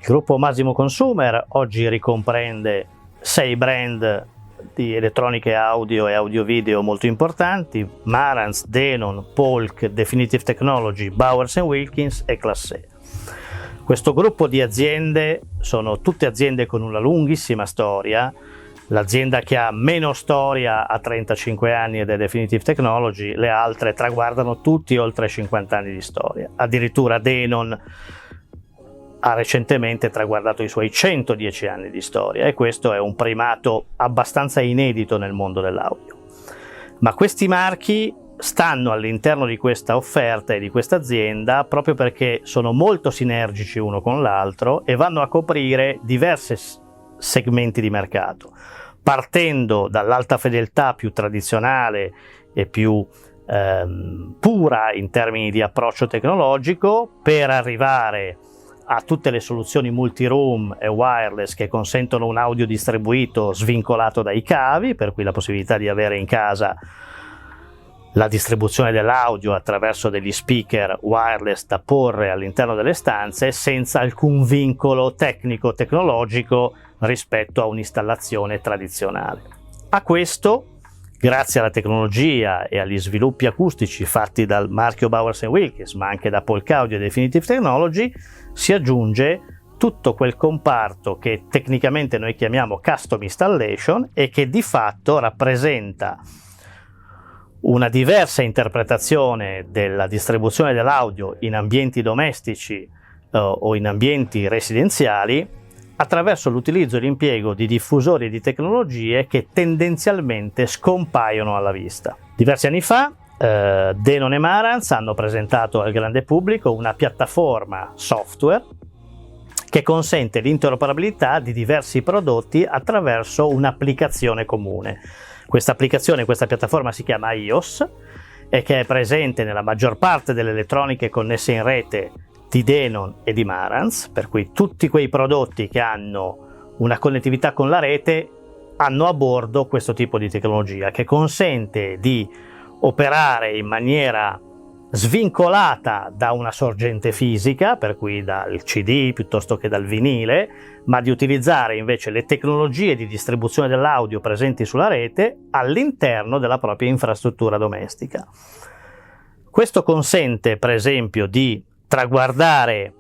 Il gruppo Massimo Consumer oggi ricomprende 6 brand di elettroniche audio e audio-video molto importanti: Marantz, Denon, Polk, Definitive Technology, Bowers & Wilkins e Class E. Questo gruppo di aziende sono tutte aziende con una lunghissima storia. L'azienda che ha meno storia ha 35 anni ed è Definitive Technology, le altre traguardano tutti oltre 50 anni di storia. Addirittura Denon ha recentemente traguardato i suoi 110 anni di storia, e questo è un primato abbastanza inedito nel mondo dell'audio. Ma questi marchi stanno all'interno di questa offerta e di questa azienda proprio perché sono molto sinergici uno con l'altro e vanno a coprire diversi segmenti di mercato, partendo dall'alta fedeltà più tradizionale e più pura in termini di approccio tecnologico, per arrivare a tutte le soluzioni multi-room e wireless che consentono un audio distribuito svincolato dai cavi, per cui la possibilità di avere in casa la distribuzione dell'audio attraverso degli speaker wireless da porre all'interno delle stanze senza alcun vincolo tecnico-tecnologico rispetto a un'installazione tradizionale. A questo, grazie alla tecnologia e agli sviluppi acustici fatti dal marchio Bowers & Wilkins, ma anche da Polk Audio e Definitive Technology, si aggiunge tutto quel comparto che tecnicamente noi chiamiamo Custom Installation e che di fatto rappresenta una diversa interpretazione della distribuzione dell'audio in ambienti domestici o in ambienti residenziali, attraverso l'utilizzo e l'impiego di diffusori e di tecnologie che tendenzialmente scompaiono alla vista. Diversi anni fa Denon e Marantz hanno presentato al grande pubblico una piattaforma software che consente l'interoperabilità di diversi prodotti attraverso un'applicazione comune. Questa applicazione, questa piattaforma si chiama iOS e che è presente nella maggior parte delle elettroniche connesse in rete di Denon e di Marantz, per cui tutti quei prodotti che hanno una connettività con la rete hanno a bordo questo tipo di tecnologia che consente di operare in maniera svincolata da una sorgente fisica, per cui dal CD piuttosto che dal vinile, ma di utilizzare invece le tecnologie di distribuzione dell'audio presenti sulla rete all'interno della propria infrastruttura domestica. Questo consente, per esempio, di traguardare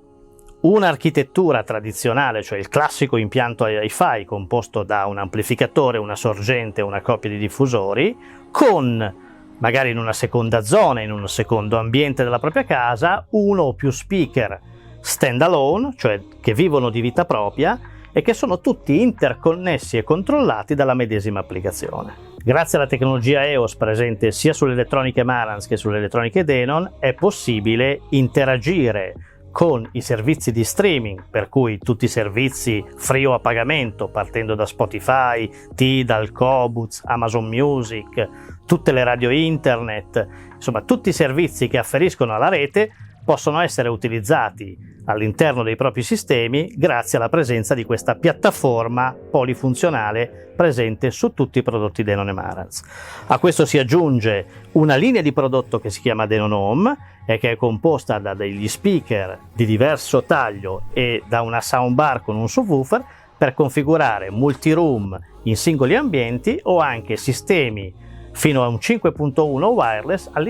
un'architettura tradizionale, cioè il classico impianto hi-fi composto da un amplificatore, una sorgente e una coppia di diffusori, con magari in una seconda zona, in un secondo ambiente della propria casa, uno o più speaker stand-alone, cioè che vivono di vita propria e che sono tutti interconnessi e controllati dalla medesima applicazione. Grazie alla tecnologia EOS presente sia sulle elettroniche Marantz che sulle elettroniche Denon è possibile interagire con i servizi di streaming, per cui tutti i servizi free o a pagamento, partendo da Spotify, Tidal, Qobuz, Amazon Music, tutte le radio internet, insomma tutti i servizi che afferiscono alla rete possono essere utilizzati all'interno dei propri sistemi grazie alla presenza di questa piattaforma polifunzionale presente su tutti i prodotti Denon e Marantz. A questo si aggiunge una linea di prodotto che si chiama Denon Home e che è composta da degli speaker di diverso taglio e da una soundbar con un subwoofer per configurare multi-room in singoli ambienti o anche sistemi fino a un 5.1 wireless all'interno